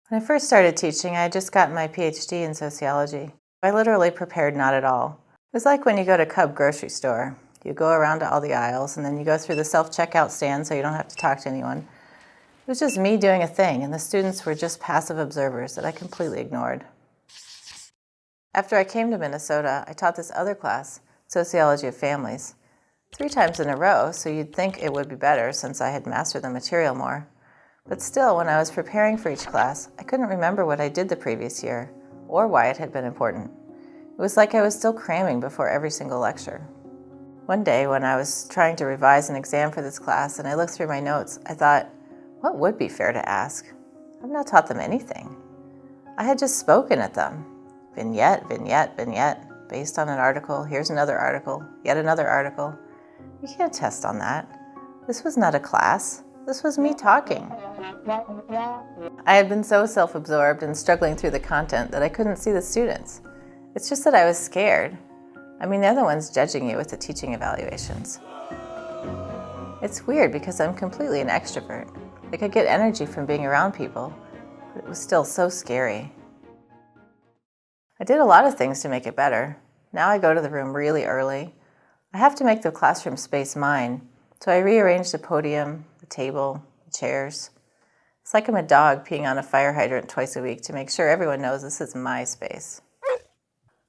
When I first started teaching, I had just gotten my PhD in sociology. I literally prepared not at all. It was like when you go to Cub grocery store. You go around to all the aisles, and then you go through the self-checkout stand so you don't have to talk to anyone. It was just me doing a thing, and the students were just passive observers that I completely ignored. After I came to Minnesota, I taught this other class, Sociology of Families, 3 times in a row, so you'd think it would be better since I had mastered the material more. But still, when I was preparing for each class, I couldn't remember what I did the previous year, or why it had been important. It was like I was still cramming before every single lecture. One day, when I was trying to revise an exam for this class and I looked through my notes, I thought, what would be fair to ask? I've not taught them anything. I had just spoken at them. Vignette, vignette, vignette, based on an article, here's another article, yet another article. You can't test on that. This was not a class. This was me talking. I had been so self-absorbed and struggling through the content that I couldn't see the students. It's just that I was scared. I mean, they're the ones judging you with the teaching evaluations. It's weird because I'm completely an extrovert. I could get energy from being around people, but it was still so scary. I did a lot of things to make it better. Now I go to the room really early. I have to make the classroom space mine, so I rearrange the podium, the table, the chairs. It's like I'm a dog peeing on a fire hydrant twice a week to make sure everyone knows this is my space.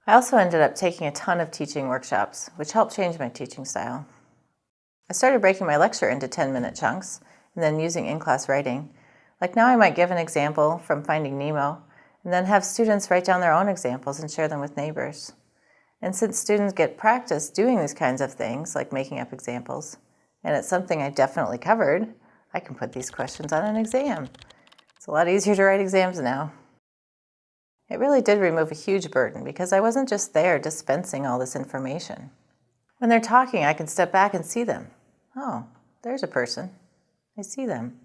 I also ended up taking a ton of teaching workshops, which helped change my teaching style. I started breaking my lecture into 10-minute chunks and then using in-class writing. Like now I might give an example from Finding Nemo and then have students write down their own examples and share them with neighbors. And since students get practice doing these kinds of things, like making up examples, and it's something I definitely covered, I can put these questions on an exam. It's a lot easier to write exams now. It really did remove a huge burden because I wasn't just there dispensing all this information. When they're talking, I can step back and see them. Oh, there's a person. I see them.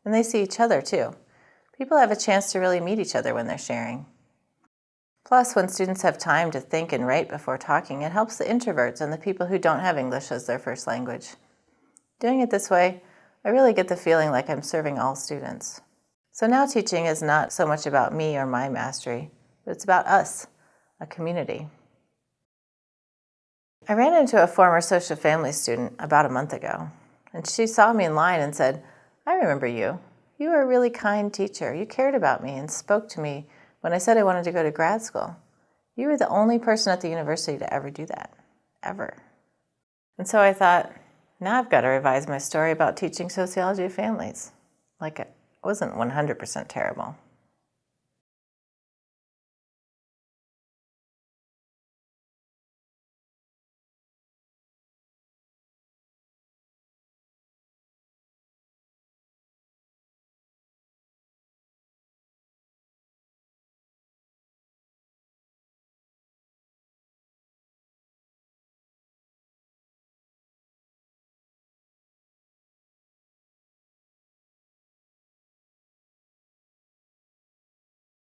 And they see each other too. People have a chance to really meet each other when they're sharing. Plus, when students have time to think and write before talking, it helps the introverts and the people who don't have English as their first language. Doing it this way, I really get the feeling like I'm serving all students. So now teaching is not so much about me or my mastery, but it's about us, a community. I ran into a former social family student about a month ago, and she saw me in line and said, I remember you. You were a really kind teacher. You cared about me and spoke to me when I said I wanted to go to grad school. You were the only person at the university to ever do that, ever. And so I thought, now I've got to revise my story about teaching sociology of families. Like it wasn't 100% terrible.